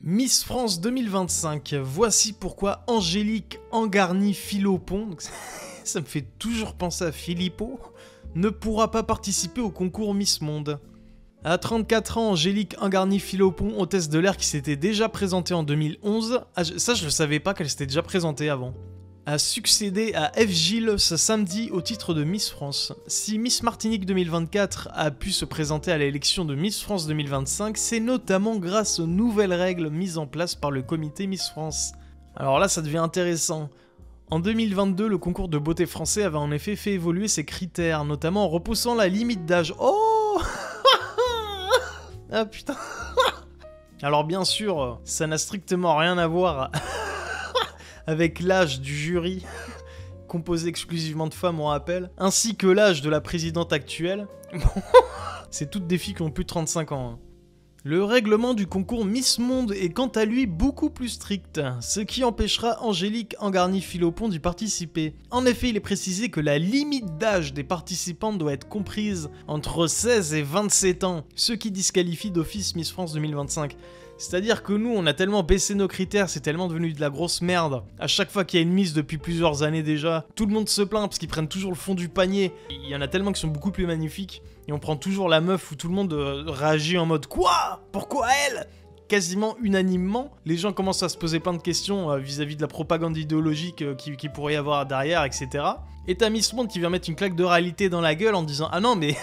Miss France 2025, voici pourquoi Angélique Angarny-Philopon, ça me fait toujours penser à Philippot, ne pourra pas participer au concours Miss Monde. À 34 ans, Angélique Angarny-Philopon, hôtesse de l'air qui s'était déjà présentée en 2011, ça je le savais pas qu'elle s'était déjà présentée avant, a succédé à F. Gilles ce samedi au titre de Miss France. Si Miss Martinique 2024 a pu se présenter à l'élection de Miss France 2025, c'est notamment grâce aux nouvelles règles mises en place par le comité Miss France. Alors là, ça devient intéressant. En 2022, le concours de beauté français avait en effet fait évoluer ses critères, notamment en repoussant la limite d'âge. Oh ah putain. Alors bien sûr, ça n'a strictement rien à voir avec l'âge du jury, composé exclusivement de femmes, on rappelle, ainsi que l'âge de la présidente actuelle. C'est toutes des filles qui ont plus de 35 ans. Hein. Le règlement du concours Miss Monde est quant à lui beaucoup plus strict, ce qui empêchera Angélique Angarny-Philopon d'y participer. En effet, il est précisé que la limite d'âge des participantes doit être comprise entre 16 et 27 ans, ce qui disqualifie d'office Miss France 2025. C'est-à-dire que nous, on a tellement baissé nos critères, c'est tellement devenu de la grosse merde. À chaque fois qu'il y a une Miss depuis plusieurs années déjà, tout le monde se plaint parce qu'ils prennent toujours le fond du panier. Il y en a tellement qui sont beaucoup plus magnifiques. Et on prend toujours la meuf où tout le monde réagit en mode « Quoi ? Pourquoi elle ?» Quasiment unanimement, les gens commencent à se poser plein de questions vis-à-vis de la propagande idéologique qui pourrait y avoir derrière, etc. Et t'as Miss Monde qui vient mettre une claque de réalité dans la gueule en disant « Ah non mais...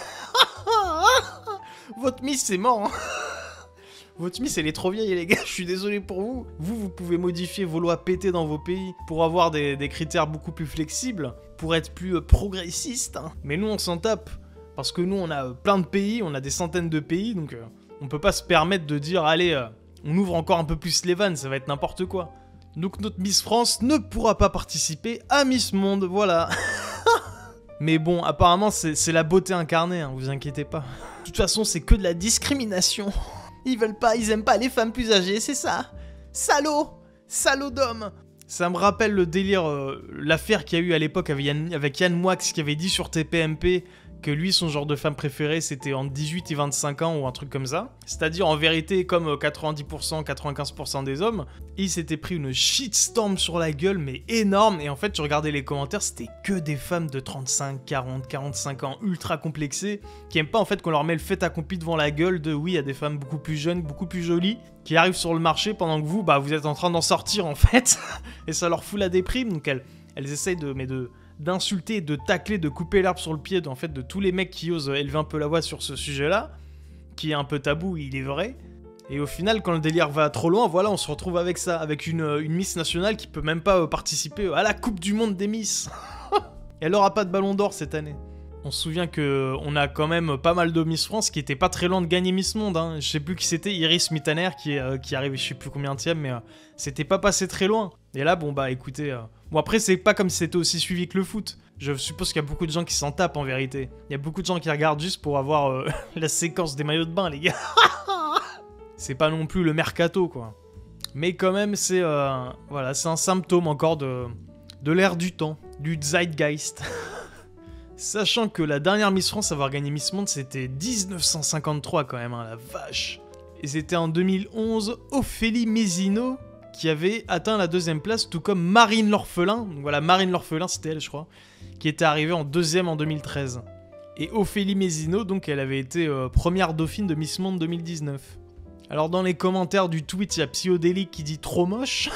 votre Miss c'est mort hein. Votre Miss elle est trop vieille les gars, je suis désolé pour vous. Vous pouvez modifier vos lois pétées dans vos pays pour avoir des critères beaucoup plus flexibles, pour être plus progressiste. Hein. Mais nous on s'en tape, parce que nous on a plein de pays, on a des centaines de pays, donc on peut pas se permettre de dire allez, on ouvre encore un peu plus les vannes, ça va être n'importe quoi. Donc notre Miss France ne pourra pas participer à Miss Monde, voilà. Mais bon, apparemment c'est la beauté incarnée, hein, vous inquiétez pas. De toute façon c'est que de la discrimination. Ils aiment pas les femmes plus âgées, c'est ça. Salaud d'homme. Ça me rappelle le délire, l'affaire qu'il y a eu à l'époque avec Yann Moix qui avait dit sur TPMP que lui, son genre de femme préférée, c'était entre 18 et 25 ans ou un truc comme ça. C'est-à-dire, en vérité, comme 90%, 95% des hommes, il s'était pris une shitstorm sur la gueule, mais énorme. Et en fait, tu regardais les commentaires, c'était que des femmes de 35, 40, 45 ans, ultra complexées, qui aiment pas en fait qu'on leur met le fait accompli devant la gueule de oui, il y a des femmes beaucoup plus jeunes, beaucoup plus jolies, qui arrivent sur le marché pendant que vous êtes en train d'en sortir en fait. Et ça leur fout la déprime, donc elles essayent d'insulter, de tacler, de couper l'herbe sur le pied de tous les mecs qui osent élever un peu la voix sur ce sujet-là, qui est un peu tabou, il est vrai. Et au final, quand le délire va trop loin, voilà, on se retrouve avec ça, avec une Miss nationale qui peut même pas participer à la Coupe du Monde des Miss. Et elle aura pas de ballon d'or cette année. On se souvient qu'on a quand même pas mal de Miss France qui étaient pas très loin de gagner Miss Monde. Hein. Je sais plus qui c'était, Iris Mittaner qui arrivait, je sais plus combienième, mais c'était pas passé très loin. Et là, bon bah écoutez... Bon après, c'est pas comme si c'était aussi suivi que le foot. Je suppose qu'il y a beaucoup de gens qui s'en tapent en vérité. Il y a beaucoup de gens qui regardent juste pour avoir la séquence des maillots de bain, les gars. C'est pas non plus le mercato, quoi. Mais quand même, c'est voilà, c'est un symptôme encore de l'ère du temps, du zeitgeist. Sachant que la dernière Miss France à avoir gagné Miss Monde, c'était 1953 quand même, hein, la vache. Et c'était en 2011, Ophélie Mézineau qui avait atteint la 2e place, tout comme Marine l'Orphelin. Donc voilà, Marine l'Orphelin, c'était elle, je crois, qui était arrivée en 2e en 2013. Et Ophélie Mézineau, donc, elle avait été première dauphine de Miss Monde 2019. Alors dans les commentaires du tweet, il y a Psyodélique qui dit « trop moche ».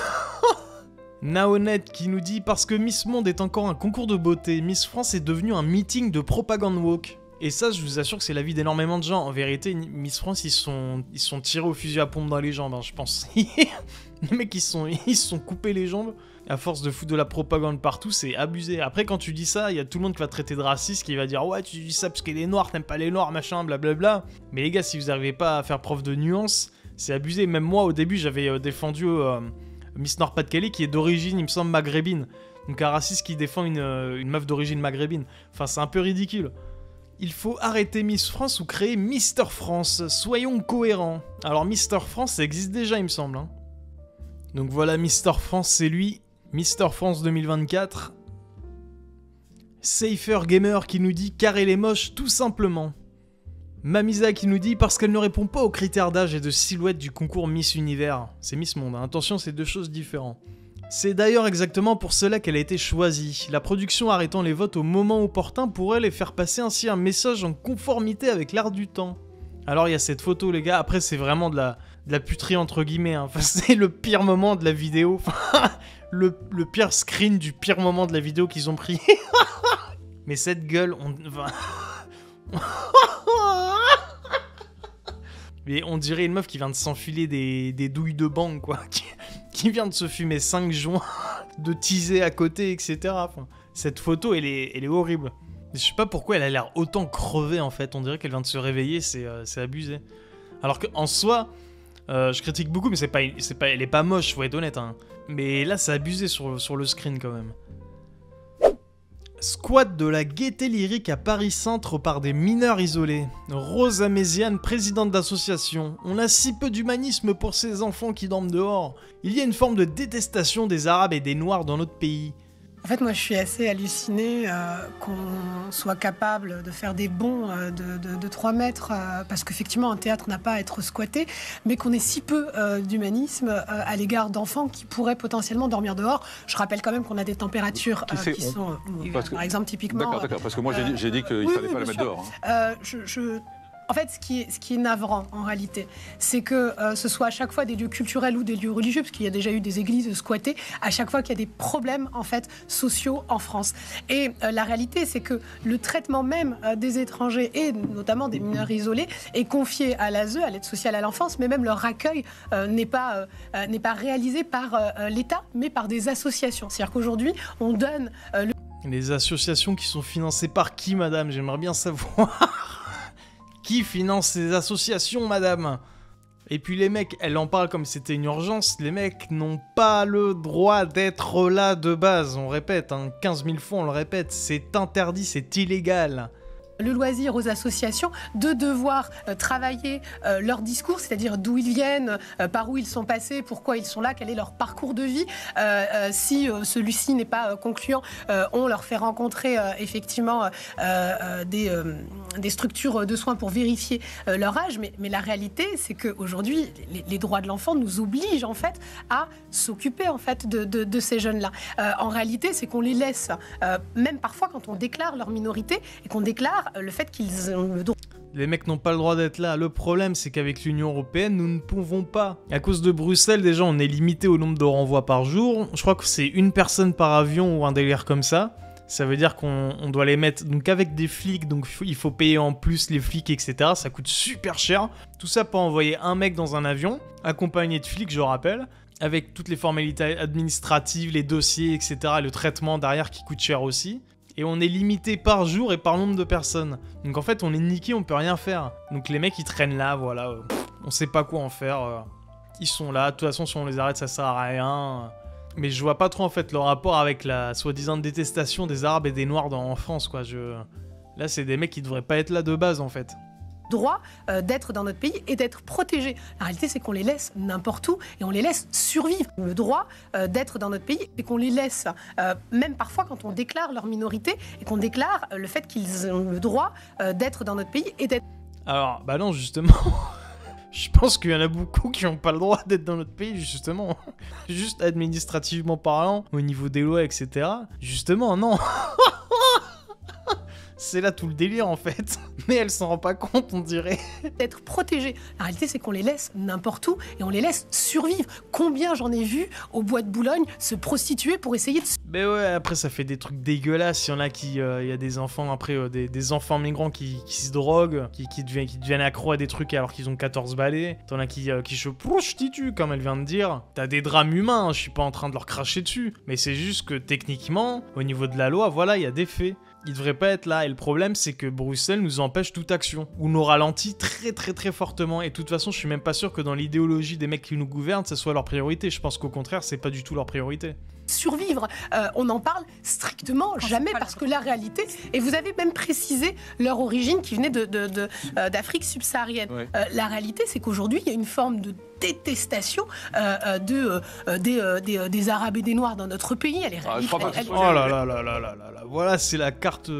Naonet qui nous dit « parce que Miss Monde est encore un concours de beauté, Miss France est devenu un meeting de propagande woke ». Et ça, je vous assure que c'est l'avis d'énormément de gens. En vérité, Miss France, ils sont tirés au fusil à pompe dans les jambes, hein, je pense. Les mecs, ils se sont coupés les jambes. À force de foutre de la propagande partout, c'est abusé. Après, quand tu dis ça, il y a tout le monde qui va te traiter de raciste, qui va dire « ouais, tu dis ça parce que les noirs, t'aimes pas les noirs, machin, blablabla ». Mais les gars, si vous n'arrivez pas à faire preuve de nuance, c'est abusé. Même moi, au début, j'avais défendu Miss Nord-Pas-de-Calais, qui est d'origine, il me semble, maghrébine. Donc un raciste qui défend une meuf d'origine maghrébine. Enfin, c'est un peu ridicule. Il faut arrêter Miss France ou créer Mister France. Soyons cohérents. Alors Mister France, ça existe déjà, il me semble. Hein. Donc voilà, Mister France, c'est lui. Mister France 2024. Safer Gamer qui nous dit « Car elle est moche, tout simplement ». Mamisa qui nous dit parce qu'elle ne répond pas aux critères d'âge et de silhouette du concours Miss Univers. C'est Miss Monde, hein. Attention, c'est deux choses différentes. C'est d'ailleurs exactement pour cela qu'elle a été choisie, la production arrêtant les votes au moment opportun pour elle et faire passer ainsi un message en conformité avec l'art du temps. Alors il y a cette photo les gars, après c'est vraiment de la puterie entre guillemets, hein. Enfin, c'est le pire moment de la vidéo, enfin, le pire screen du pire moment de la vidéo qu'ils ont pris. Mais cette gueule, mais on dirait une meuf qui vient de s'enfiler des douilles de banque, quoi. Qui vient de se fumer 5 joints, de teaser à côté, etc. Enfin, cette photo, elle est horrible. Je sais pas pourquoi elle a l'air autant crevée, en fait. On dirait qu'elle vient de se réveiller, c'est abusé. Alors qu'en soi, je critique beaucoup, mais elle est pas moche, faut être honnête. Hein. Mais là, c'est abusé sur le screen, quand même. Squat de la gaieté lyrique à Paris Centre par des mineurs isolés. Rose Améziane, présidente d'association. On a si peu d'humanisme pour ces enfants qui dorment dehors. Il y a une forme de détestation des Arabes et des Noirs dans notre pays. En fait, moi, je suis assez hallucinée qu'on soit capable de faire des bonds de 3 mètres, parce qu'effectivement, un théâtre n'a pas à être squatté, mais qu'on ait si peu d'humanisme à l'égard d'enfants qui pourraient potentiellement dormir dehors. Je rappelle quand même qu'on a des températures qui sont... par exemple, typiquement... D'accord, parce que moi, j'ai dit qu'il ne fallait pas la mettre dehors. Hein. En fait, ce qui est navrant, en réalité, c'est que ce soit à chaque fois des lieux culturels ou des lieux religieux, parce qu'il y a déjà eu des églises squattées, à chaque fois qu'il y a des problèmes, en fait, sociaux en France. Et la réalité, c'est que le traitement même des étrangers, et notamment des mineurs isolés, est confié à l'ASE, à l'aide sociale à l'enfance, mais même leur accueil n'est pas réalisé par l'État, mais par des associations. C'est-à-dire qu'aujourd'hui, on donne... Les associations qui sont financées par qui, madame? J'aimerais bien savoir. Qui finance ces associations, madame? Et puis les mecs, elle en parle comme si c'était une urgence. Les mecs n'ont pas le droit d'être là de base. On répète, hein, 15 000 fois on le répète. C'est interdit, c'est illégal. Le loisir aux associations de devoir travailler leur discours, c'est-à-dire d'où ils viennent, par où ils sont passés, pourquoi ils sont là, quel est leur parcours de vie. Si celui-ci n'est pas concluant, on leur fait rencontrer effectivement des structures de soins pour vérifier leur âge. Mais la réalité, c'est qu'aujourd'hui, les droits de l'enfant nous obligent en fait à s'occuper en fait de ces jeunes-là. En réalité, c'est qu'on les laisse, même parfois quand on déclare leur minorité et qu'on déclare le fait qu'ils ont le droit. Les mecs n'ont pas le droit d'être là. Le problème, c'est qu'avec l'Union Européenne, nous ne pouvons pas. À cause de Bruxelles, déjà, on est limité au nombre de renvois par jour. Je crois que c'est une personne par avion ou un délire comme ça. Ça veut dire qu'on doit les mettre donc avec des flics, donc il faut payer en plus les flics, etc. Ça coûte super cher. Tout ça pour envoyer un mec dans un avion, accompagné de flics, je rappelle, avec toutes les formalités administratives, les dossiers, etc. Le traitement derrière qui coûte cher aussi. Et on est limité par jour et par nombre de personnes. Donc en fait, on est niqué, on peut rien faire. Donc les mecs, ils traînent là, voilà. On sait pas quoi en faire. Ils sont là. De toute façon, si on les arrête, ça sert à rien. Mais je vois pas trop en fait le rapport avec la soi-disant détestation des Arabes et des Noirs en France, quoi. Là, c'est des mecs qui devraient pas être là de base, en fait. Droit d'être dans notre pays et d'être protégés. La réalité, c'est qu'on les laisse n'importe où et on les laisse survivre. Le droit d'être dans notre pays et qu'on les laisse, même parfois quand on déclare leur minorité et qu'on déclare le fait qu'ils ont le droit d'être dans notre pays et d'être... Alors, bah non, justement... Je pense qu'il y en a beaucoup qui n'ont pas le droit d'être dans notre pays, justement. Juste administrativement parlant, au niveau des lois, etc. Justement, non. C'est là tout le délire, en fait. Mais elle s'en rend pas compte, on dirait. D'être protégés. La réalité, c'est qu'on les laisse n'importe où et on les laisse survivre. Combien j'en ai vu au bois de Boulogne se prostituer pour essayer de... Mais ouais, après, ça fait des trucs dégueulasses. Il y en a qui... Il y a des enfants, après, des enfants migrants qui se droguent, qui deviennent accros à des trucs alors qu'ils ont 14 balais. T'en as qui se prostituent, comme elle vient de dire. T'as des drames humains, je suis pas en train de leur cracher dessus. Mais c'est juste que, techniquement, au niveau de la loi, voilà, il y a des faits. Ils devraient pas être là, et le problème c'est que Bruxelles nous empêche toute action, ou nous ralentit très très très fortement, et de toute façon je suis même pas sûr que dans l'idéologie des mecs qui nous gouvernent, ça soit leur priorité, je pense qu'au contraire c'est pas du tout leur priorité. Survivre, on n'en parle strictement jamais parce que la réalité, et vous avez même précisé leur origine qui venait d'Afrique subsaharienne. Ouais. La réalité c'est qu'aujourd'hui il y a une forme de détestation des Arabes et des Noirs dans notre pays. Elle est oh là là là là là là là, voilà c'est la carte...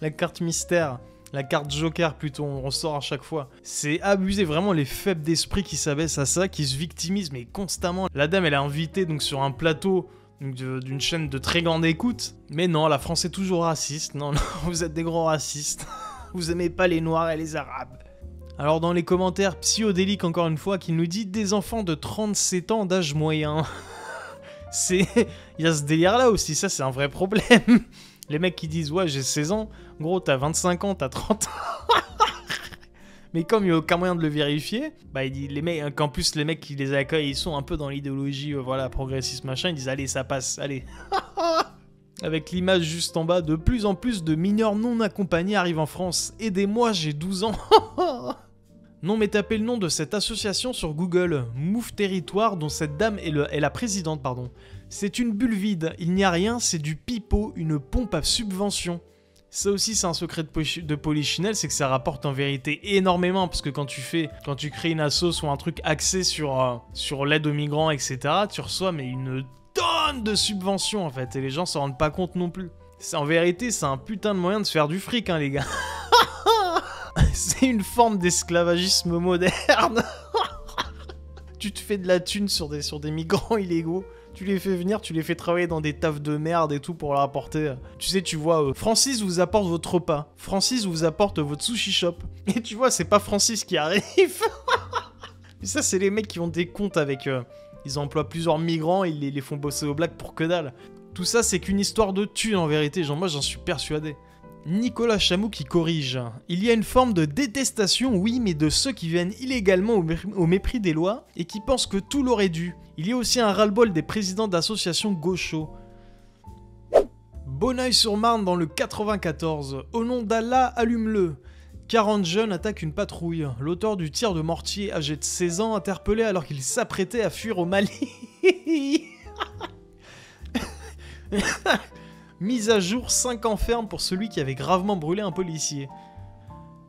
la carte mystère. La carte Joker plutôt, on ressort à chaque fois. C'est abusé, vraiment les faibles d'esprit qui s'abaissent à ça, qui se victimisent mais constamment. La dame elle est invitée donc sur un plateau d'une chaîne de très grande écoute. Mais non, la France est toujours raciste. Non, non, vous êtes des gros racistes. Vous aimez pas les noirs et les arabes. Alors dans les commentaires, Psyodélique encore une fois qui nous dit des enfants de 37 ans d'âge moyen. Il y a ce délire là aussi, ça c'est un vrai problème. Les mecs qui disent ouais j'ai 16 ans, gros t'as 25 ans, t'as 30 ans. Mais comme il n'y a aucun moyen de le vérifier, bah il dit les mecs, qu'en plus les mecs qui les accueillent ils sont un peu dans l'idéologie voilà progressiste machin, ils disent allez ça passe, allez. Avec l'image juste en bas, de plus en plus de mineurs non accompagnés arrivent en France. Aidez-moi, j'ai 12 ans. Non mais tapez le nom de cette association sur Google, Move Territoire, dont cette dame est la présidente, pardon. C'est une bulle vide, il n'y a rien, c'est du pipeau, une pompe à subvention. Ça aussi c'est un secret de Polichinelle, c'est que ça rapporte en vérité énormément, parce que quand tu crées une assoce ou un truc axé sur l'aide aux migrants, etc., tu reçois mais une tonne de subventions en fait, et les gens s'en rendent pas compte non plus. En vérité, c'est un putain de moyen de se faire du fric, hein les gars. C'est une forme d'esclavagisme moderne. Tu te fais de la thune sur des migrants illégaux. Tu les fais venir, tu les fais travailler dans des tafs de merde et tout pour leur apporter... Tu sais, tu vois, Francis vous apporte votre repas. Francis vous apporte votre sushi shop. Et tu vois, c'est pas Francis qui arrive. Mais ça, c'est les mecs qui ont des comptes avec... Ils emploient plusieurs migrants, ils les font bosser au black pour que dalle. Tout ça, c'est qu'une histoire de thune en vérité. Genre, moi, j'en suis persuadé. Nicolas Chamou qui corrige. Il y a une forme de détestation, oui, mais de ceux qui viennent illégalement au mépris des lois et qui pensent que tout leur est dû. Il y a aussi un ras-le-bol des présidents d'associations gauchos. Bonneuil-sur-Marne dans le 94. Au nom d'Allah, allume-le. 40 jeunes attaquent une patrouille. L'auteur du tir de mortier, âgé de 16 ans, interpellé alors qu'il s'apprêtait à fuir au Mali. Mise à jour, 5 ans ferme pour celui qui avait gravement brûlé un policier.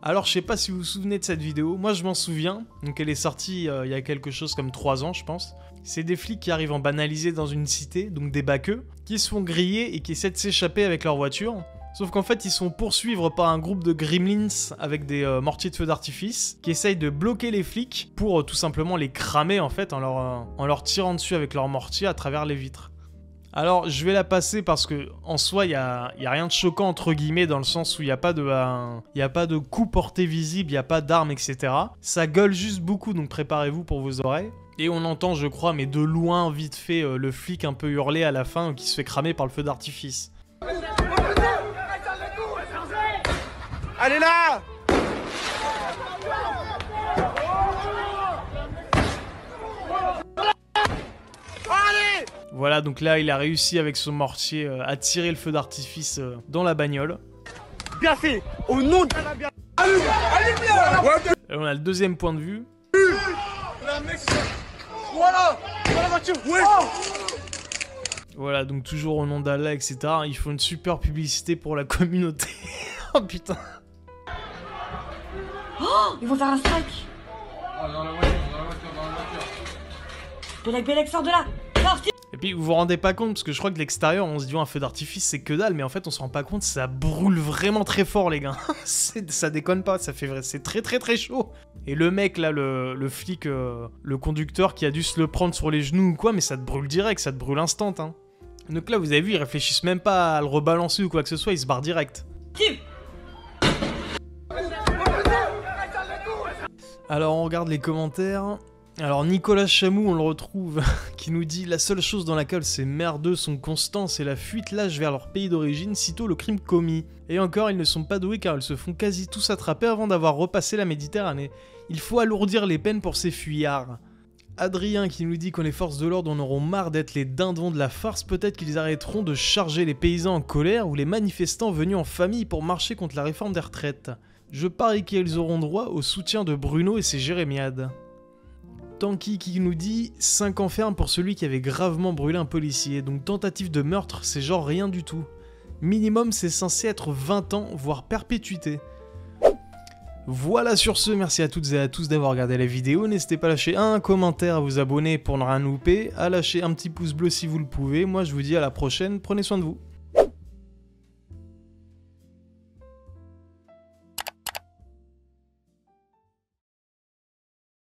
Alors je sais pas si vous vous souvenez de cette vidéo, moi je m'en souviens, donc elle est sortie il y a quelque chose comme 3 ans je pense. C'est des flics qui arrivent en banalisé dans une cité, donc des baqueux, qui se font griller et qui essaient de s'échapper avec leur voiture. Sauf qu'en fait ils sont poursuivis par un groupe de gremlins avec des mortiers de feu d'artifice qui essayent de bloquer les flics pour tout simplement les cramer en fait en leur tirant dessus avec leur mortier à travers les vitres. Alors, je vais la passer parce que en soi, il y a rien de choquant entre guillemets dans le sens où il n'y a pas de coup porté visible, il n'y a pas d'armes, etc. Ça gueule juste beaucoup, donc préparez-vous pour vos oreilles. Et on entend, je crois, mais de loin, vite fait, le flic un peu hurler à la fin qui se fait cramer par le feu d'artifice. Allez là! Voilà, donc là, il a réussi avec son mortier à tirer le feu d'artifice dans la bagnole. Bien fait! Au nom de la bien... Et on a le deuxième point de vue. Voilà! Dans la voiture! Ouais! Voilà, donc toujours au nom d'Allah, etc. Ils font une super publicité pour la communauté. Oh putain! Oh, ils vont faire un strike! Oh, dans la voiture. Bellec, sors de là! Sorti! Et puis vous vous rendez pas compte, parce que je crois que de l'extérieur on se dit un feu d'artifice c'est que dalle, mais en fait on se rend pas compte, ça brûle vraiment très fort les gars. Ça déconne pas, c'est très très très chaud. Et le mec là, le flic, le conducteur qui a dû se le prendre sur les genoux ou quoi, mais ça te brûle direct, ça te brûle instant hein. Donc là vous avez vu, ils réfléchissent même pas à le rebalancer ou quoi que ce soit, ils se barrent direct. Alors on regarde les commentaires. Alors Nicolas Chamou, on le retrouve, qui nous dit « La seule chose dans laquelle ces merdeux sont constants, c'est la fuitelage vers leur pays d'origine sitôt le crime commis. Et encore, ils ne sont pas doués car ils se font quasi tous attraper avant d'avoir repassé la Méditerranée. Il faut alourdir les peines pour ces fuyards. » Adrien qui nous dit « Quand les forces de l'ordre en auront marre d'être les dindons de la farce, peut-être qu'ils arrêteront de charger les paysans en colère ou les manifestants venus en famille pour marcher contre la réforme des retraites. Je parie qu'ils auront droit au soutien de Bruno et ses jérémiades. » Tanky qui nous dit 5 ans ferme pour celui qui avait gravement brûlé un policier, donc tentative de meurtre, c'est genre rien du tout. Minimum, c'est censé être 20 ans, voire perpétuité. Voilà sur ce, merci à toutes et à tous d'avoir regardé la vidéo, n'hésitez pas à lâcher un commentaire, à vous abonner pour ne rien louper, à lâcher un petit pouce bleu si vous le pouvez, moi je vous dis à la prochaine, prenez soin de vous.